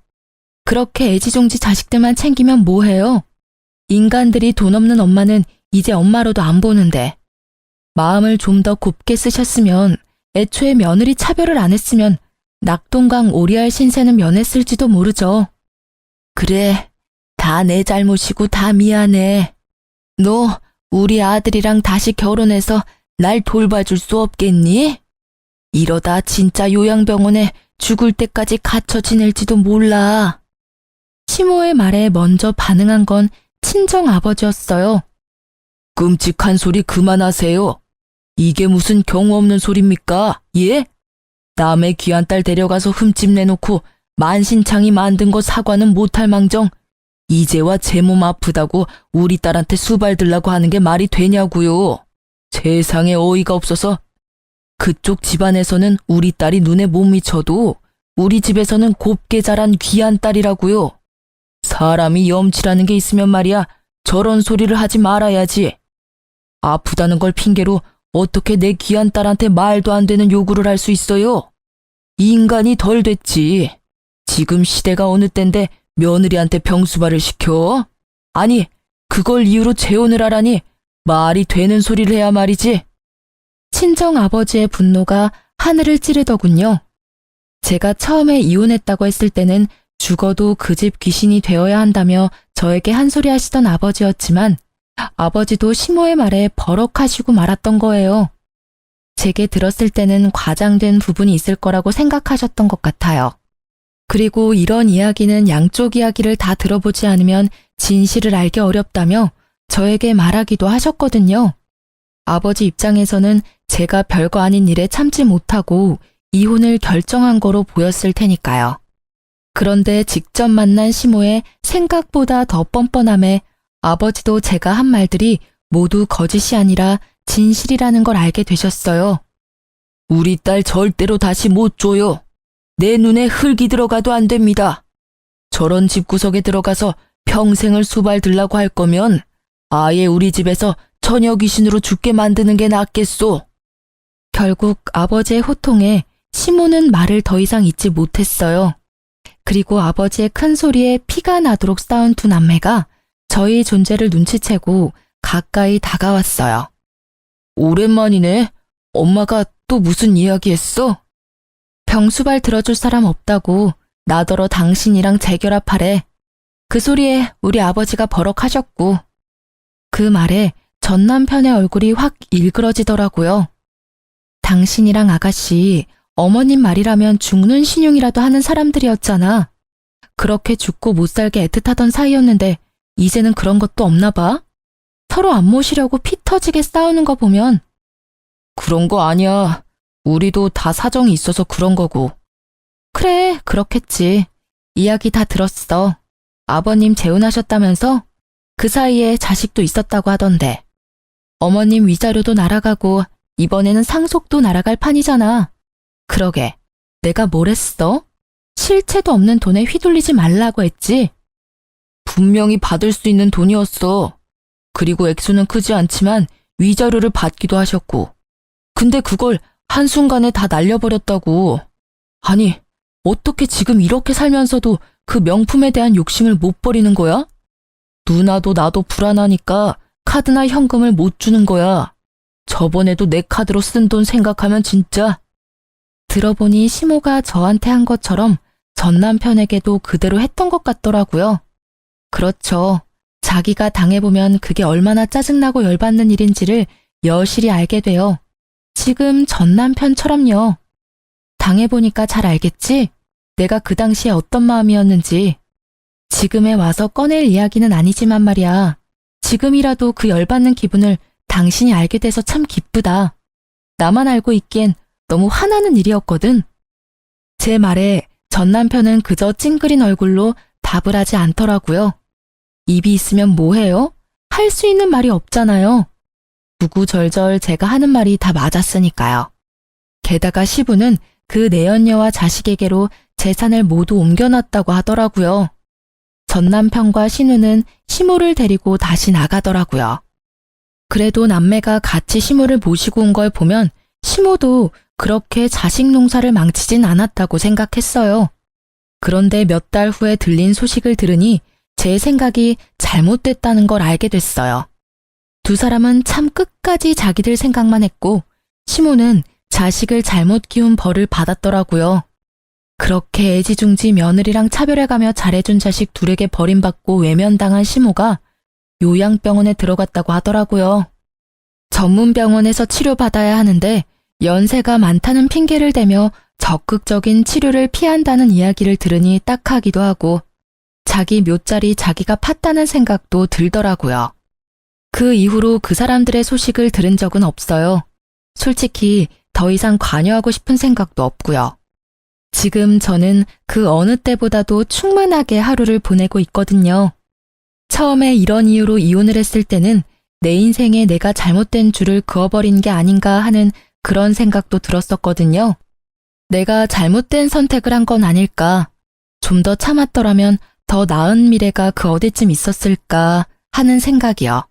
그렇게 애지중지 자식들만 챙기면 뭐해요? 인간들이 돈 없는 엄마는 이제 엄마로도 안 보는데. 마음을 좀 더 곱게 쓰셨으면 애초에 며느리 차별을 안 했으면 낙동강 오리알 신세는 면했을지도 모르죠. 그래, 다 내 잘못이고 다 미안해. 너 우리 아들이랑 다시 결혼해서 날 돌봐줄 수 없겠니? 이러다 진짜 요양병원에 죽을 때까지 갇혀 지낼지도 몰라. 시모의 말에 먼저 반응한 건 친정 아버지였어요. 끔찍한 소리 그만하세요. 이게 무슨 경우 없는 소리입니까? 예? 남의 귀한 딸 데려가서 흠집 내놓고 만신창이 만든 거 사과는 못할 망정 이제와 제 몸 아프다고 우리 딸한테 수발 들라고 하는 게 말이 되냐고요. 세상에 어이가 없어서. 그쪽 집안에서는 우리 딸이 눈에 못 미쳐도 우리 집에서는 곱게 자란 귀한 딸이라고요. 사람이 염치라는 게 있으면 말이야 저런 소리를 하지 말아야지. 아프다는 걸 핑계로 어떻게 내 귀한 딸한테 말도 안 되는 요구를 할 수 있어요? 인간이 덜 됐지. 지금 시대가 어느 때인데 며느리한테 병수발을 시켜? 아니, 그걸 이유로 재혼을 하라니 말이 되는 소리를 해야 말이지. 친정 아버지의 분노가 하늘을 찌르더군요. 제가 처음에 이혼했다고 했을 때는 죽어도 그 집 귀신이 되어야 한다며 저에게 한 소리 하시던 아버지였지만 아버지도 시모의 말에 버럭하시고 말았던 거예요. 제게 들었을 때는 과장된 부분이 있을 거라고 생각하셨던 것 같아요. 그리고 이런 이야기는 양쪽 이야기를 다 들어보지 않으면 진실을 알기 어렵다며 저에게 말하기도 하셨거든요. 아버지 입장에서는 제가 별거 아닌 일에 참지 못하고 이혼을 결정한 거로 보였을 테니까요. 그런데 직접 만난 시모의 생각보다 더 뻔뻔함에 아버지도 제가 한 말들이 모두 거짓이 아니라 진실이라는 걸 알게 되셨어요. 우리 딸 절대로 다시 못 줘요. 내 눈에 흙이 들어가도 안 됩니다. 저런 집구석에 들어가서 평생을 수발 들라고 할 거면 아예 우리 집에서 처녀 귀신으로 죽게 만드는 게 낫겠소. 결국 아버지의 호통에 시모는 말을 더 이상 잇지 못했어요. 그리고 아버지의 큰 소리에 피가 나도록 싸운 두 남매가 저희 존재를 눈치채고 가까이 다가왔어요. 오랜만이네. 엄마가 또 무슨 이야기 했어? 병수발 들어줄 사람 없다고 나더러 당신이랑 재결합하래. 그 소리에 우리 아버지가 버럭하셨고. 그 말에 전 남편의 얼굴이 확 일그러지더라고요. 당신이랑 아가씨, 어머님 말이라면 죽는 신용이라도 하는 사람들이었잖아. 그렇게 죽고 못 살게 애틋하던 사이였는데 이제는 그런 것도 없나 봐. 서로 안 모시려고 피 터지게 싸우는 거 보면. 그런 거 아니야. 우리도 다 사정이 있어서 그런 거고. 그래, 그렇겠지. 이야기 다 들었어. 아버님 재혼하셨다면서? 그 사이에 자식도 있었다고 하던데. 어머님 위자료도 날아가고 이번에는 상속도 날아갈 판이잖아. 그러게, 내가 뭘 했어? 실체도 없는 돈에 휘둘리지 말라고 했지? 분명히 받을 수 있는 돈이었어. 그리고 액수는 크지 않지만 위자료를 받기도 하셨고. 근데 그걸 한순간에 다 날려버렸다고. 아니, 어떻게 지금 이렇게 살면서도 그 명품에 대한 욕심을 못 버리는 거야? 누나도 나도 불안하니까 카드나 현금을 못 주는 거야. 저번에도 내 카드로 쓴 돈 생각하면 진짜. 들어보니 시모가 저한테 한 것처럼 전 남편에게도 그대로 했던 것 같더라고요. 그렇죠. 자기가 당해보면 그게 얼마나 짜증나고 열받는 일인지를 여실히 알게 돼요. 지금 전 남편처럼요. 당해보니까 잘 알겠지? 내가 그 당시에 어떤 마음이었는지. 지금에 와서 꺼낼 이야기는 아니지만 말이야. 지금이라도 그 열받는 기분을 당신이 알게 돼서 참 기쁘다. 나만 알고 있기엔 너무 화나는 일이었거든. 제 말에 전 남편은 그저 찡그린 얼굴로 답을 하지 않더라고요. 입이 있으면 뭐해요? 할 수 있는 말이 없잖아요. 구구절절 제가 하는 말이 다 맞았으니까요. 게다가 시부는 그 내연녀와 자식에게로 재산을 모두 옮겨놨다고 하더라고요. 전 남편과 신우는 시모를 데리고 다시 나가더라고요. 그래도 남매가 같이 시모를 모시고 온 걸 보면 시모도 그렇게 자식 농사를 망치진 않았다고 생각했어요. 그런데 몇 달 후에 들린 소식을 들으니 제 생각이 잘못됐다는 걸 알게 됐어요. 두 사람은 참 끝까지 자기들 생각만 했고 시모는 자식을 잘못 키운 벌을 받았더라고요. 그렇게 애지중지 며느리랑 차별해가며 잘해준 자식 둘에게 버림받고 외면당한 시모가 요양병원에 들어갔다고 하더라고요. 전문병원에서 치료받아야 하는데 연세가 많다는 핑계를 대며 적극적인 치료를 피한다는 이야기를 들으니 딱하기도 하고 자기 묘자리 자기가 팠다는 생각도 들더라고요. 그 이후로 그 사람들의 소식을 들은 적은 없어요. 솔직히 더 이상 관여하고 싶은 생각도 없고요. 지금 저는 그 어느 때보다도 충만하게 하루를 보내고 있거든요. 처음에 이런 이유로 이혼을 했을 때는 내 인생에 내가 잘못된 줄을 그어버린 게 아닌가 하는 그런 생각도 들었었거든요. 내가 잘못된 선택을 한 건 아닐까, 좀 더 참았더라면 더 나은 미래가 그 어디쯤 있었을까 하는 생각이요.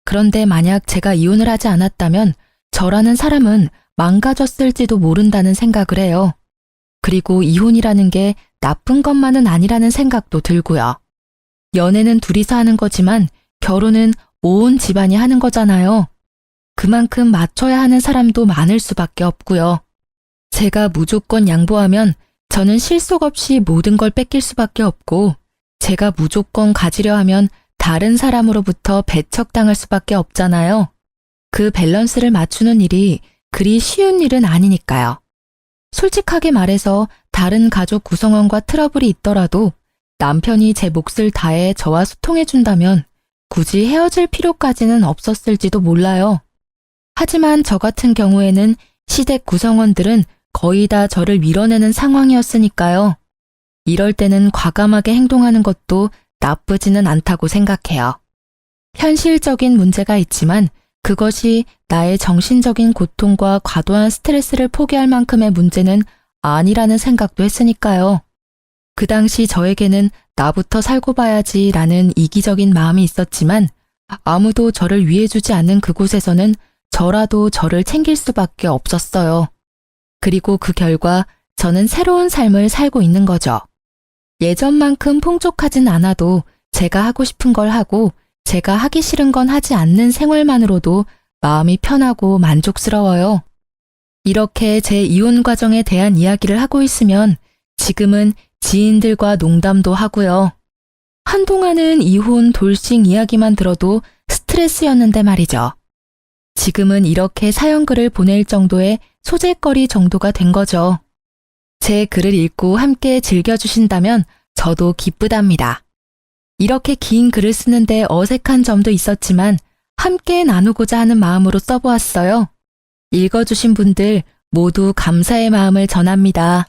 그런데 만약 제가 이혼을 하지 않았다면 저라는 사람은 망가졌을지도 모른다는 생각을 해요. 그리고 이혼이라는 게 나쁜 것만은 아니라는 생각도 들고요. 연애는 둘이서 하는 거지만 결혼은 온 집안이 하는 거잖아요. 그만큼 맞춰야 하는 사람도 많을 수밖에 없고요. 제가 무조건 양보하면 저는 실속 없이 모든 걸 뺏길 수밖에 없고, 제가 무조건 가지려 하면 다른 사람으로부터 배척당할 수밖에 없잖아요. 그 밸런스를 맞추는 일이 그리 쉬운 일은 아니니까요. 솔직하게 말해서 다른 가족 구성원과 트러블이 있더라도 남편이 제 몫을 다해 저와 소통해준다면 굳이 헤어질 필요까지는 없었을지도 몰라요. 하지만 저 같은 경우에는 시댁 구성원들은 거의 다 저를 밀어내는 상황이었으니까요. 이럴 때는 과감하게 행동하는 것도 나쁘지는 않다고 생각해요. 현실적인 문제가 있지만 그것이 나의 정신적인 고통과 과도한 스트레스를 포기할 만큼의 문제는 아니라는 생각도 했으니까요. 그 당시 저에게는 나부터 살고 봐야지라는 이기적인 마음이 있었지만 아무도 저를 위해주지 않는 그곳에서는 저라도 저를 챙길 수밖에 없었어요. 그리고 그 결과 저는 새로운 삶을 살고 있는 거죠. 예전만큼 풍족하진 않아도 제가 하고 싶은 걸 하고 제가 하기 싫은 건 하지 않는 생활만으로도 마음이 편하고 만족스러워요. 이렇게 제 이혼 과정에 대한 이야기를 하고 있으면 지금은 지인들과 농담도 하고요. 한동안은 이혼, 돌싱 이야기만 들어도 스트레스였는데 말이죠. 지금은 이렇게 사연글을 보낼 정도의 소재거리 정도가 된 거죠. 제 글을 읽고 함께 즐겨주신다면 저도 기쁘답니다. 이렇게 긴 글을 쓰는데 어색한 점도 있었지만 함께 나누고자 하는 마음으로 써보았어요. 읽어주신 분들 모두 감사의 마음을 전합니다.